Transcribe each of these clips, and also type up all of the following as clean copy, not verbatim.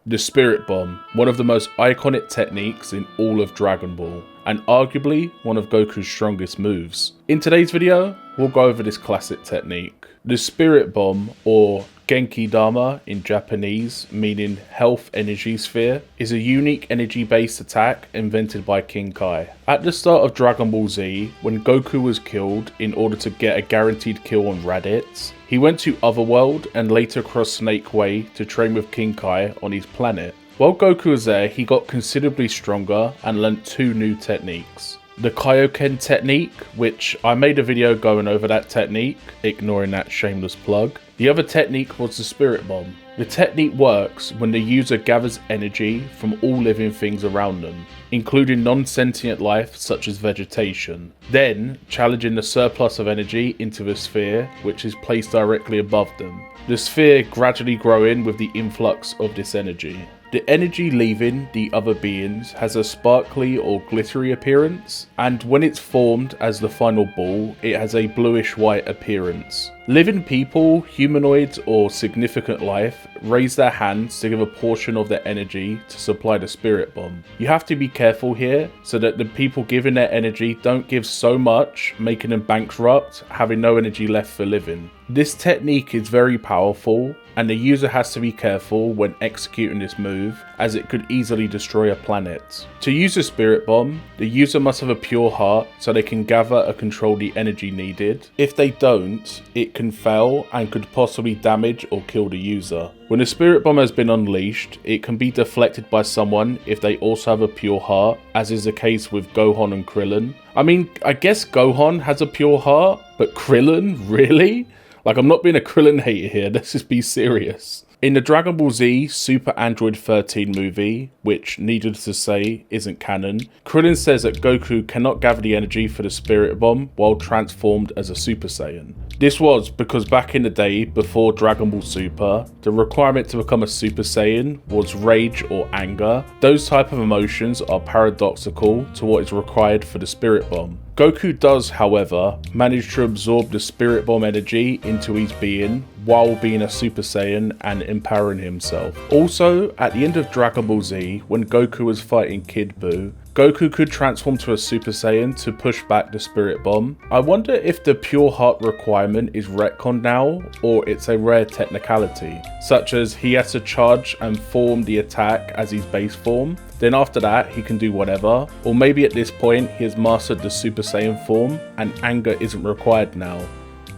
The Spirit Bomb, one of the most iconic techniques in all of Dragon Ball, and arguably one of Goku's strongest moves. In today's video, we'll go over this classic technique. The Spirit Bomb, or Genki Dama in Japanese, meaning Health Energy Sphere, is a unique energy-based attack invented by King Kai. At the start of Dragon Ball Z, when Goku was killed in order to get a guaranteed kill on Raditz, he went to Otherworld and later crossed Snake Way to train with King Kai on his planet. While Goku was there, he got considerably stronger and learnt two new techniques. The Kaioken technique, which I made a video going over that technique, ignoring that shameless plug. The other technique was the Spirit Bomb. The technique works when the user gathers energy from all living things around them, including non-sentient life such as vegetation, then challenging the surplus of energy into the sphere, which is placed directly above them. The sphere gradually growing with the influx of this energy. The energy leaving the other beings has a sparkly or glittery appearance, and when it's formed as the final ball, it has a bluish-white appearance. Living people, humanoids, or significant life raise their hands to give a portion of their energy to supply the Spirit Bomb. You have to be careful here so that the people giving their energy don't give so much, making them bankrupt, having no energy left for living. This technique is very powerful, and the user has to be careful when executing this move, as it could easily destroy a planet. To use the Spirit Bomb, the user must have a pure heart so they can gather and control the energy needed. If they don't, it can fail and could possibly damage or kill the user. When the Spirit Bomb has been unleashed, it can be deflected by someone if they also have a pure heart, as is the case with Gohan and Krillin. I mean, I guess Gohan has a pure heart, but Krillin? Really? Like, I'm not being a Krillin hater here, let's just be serious. In the Dragon Ball Z Super Android 13 movie, which needless to say isn't canon, Krillin says that Goku cannot gather the energy for the Spirit Bomb while transformed as a Super Saiyan. This was because back in the day, before Dragon Ball Super, the requirement to become a Super Saiyan was rage or anger. Those type of emotions are paradoxical to what is required for the Spirit Bomb. Goku does, however, manage to absorb the Spirit Bomb energy into his being while being a Super Saiyan and empowering himself. Also, at the end of Dragon Ball Z, when Goku was fighting Kid Buu, Goku could transform to a Super Saiyan to push back the Spirit Bomb. I wonder if the pure heart requirement is retconned now, or it's a rare technicality, such as he has to charge and form the attack as his base form, then after that he can do whatever, or maybe at this point he has mastered the Super Saiyan form and anger isn't required now.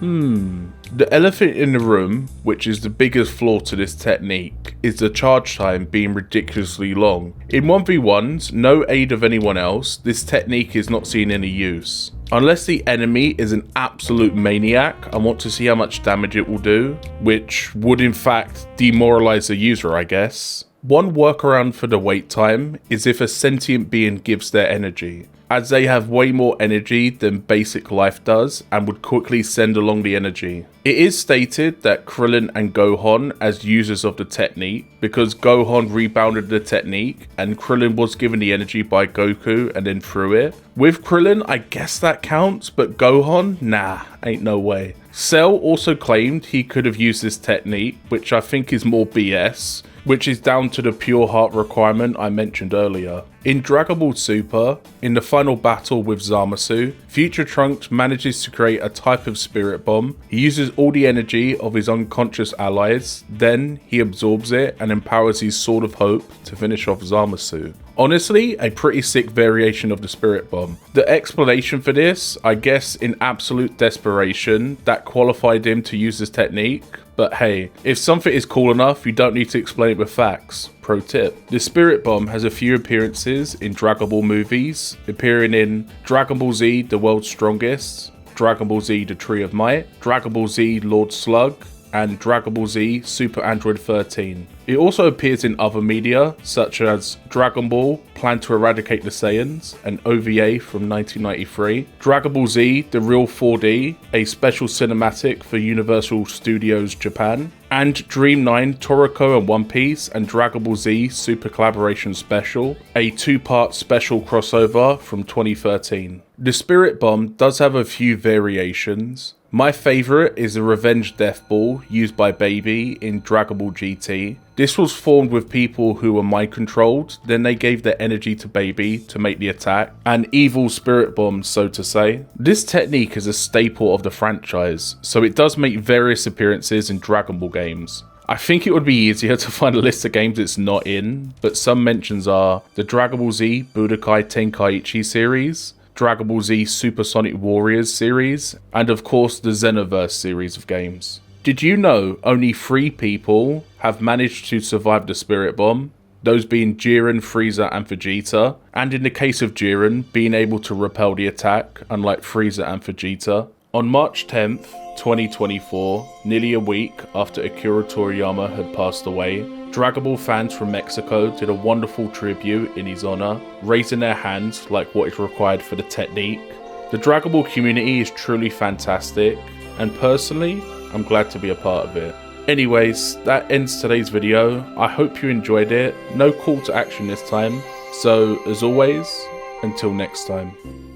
The elephant in the room, which is the biggest flaw to this technique, is the charge time being ridiculously long. In 1v1s, no aid of anyone else, this technique is not seeing any use. Unless the enemy is an absolute maniac and want to see how much damage it will do, which would in fact demoralize the user, I guess. One workaround for the wait time is if a sentient being gives their energy, as they have way more energy than basic life does and would quickly send along the energy. It is stated that Krillin and Gohan as users of the technique, because Gohan rebounded the technique and Krillin was given the energy by Goku and then threw it. With Krillin, I guess that counts, but Gohan? Nah, ain't no way. Cell also claimed he could have used this technique, which I think is more BS, which is down to the pure heart requirement I mentioned earlier. In Dragon Ball Super, in the final battle with Zamasu, Future Trunks manages to create a type of Spirit Bomb. He uses all the energy of his unconscious allies, then he absorbs it and empowers his Sword of Hope to finish off Zamasu. Honestly, a pretty sick variation of the Spirit Bomb. The explanation for this, I guess in absolute desperation, that qualified him to use this technique. But hey, if something is cool enough, you don't need to explain it with facts. Pro tip. The Spirit Bomb has a few appearances in Dragon Ball movies, appearing in Dragon Ball Z The World's Strongest, Dragon Ball Z The Tree of Might, Dragon Ball Z Lord Slug, and Dragon Ball Z Super Android 13. It also appears in other media, such as Dragon Ball Plan to Eradicate the Saiyans, an OVA from 1993, Dragon Ball Z The Real 4D, a special cinematic for Universal Studios Japan, and Dream 9 Toriko and One Piece and Dragon Ball Z Super Collaboration Special, a two-part special crossover from 2013. The Spirit Bomb does have a few variations. My favourite is the Revenge Death Ball used by Baby in Dragon Ball GT. This was formed with people who were mind controlled, then they gave their energy to Baby to make the attack, an evil spirit bomb, so to say. This technique is a staple of the franchise, so it does make various appearances in Dragon Ball games. I think it would be easier to find a list of games it's not in, but some mentions are the Dragon Ball Z Budokai Tenkaichi series, Dragon Ball Z Supersonic Warriors series, and of course the Xenoverse series of games. Did you know only 3 people have managed to survive the Spirit Bomb? Those being Jiren, Frieza and Vegeta, and in the case of Jiren, being able to repel the attack, unlike Frieza and Vegeta. On March 10th, 2024, nearly a week after Akira Toriyama had passed away, Dragon Ball fans from Mexico did a wonderful tribute in his honor, raising their hands like what is required for the technique. The Dragon Ball community is truly fantastic, and personally, I'm glad to be a part of it. Anyways, that ends today's video. I hope you enjoyed it. No call to action this time. So, as always, until next time.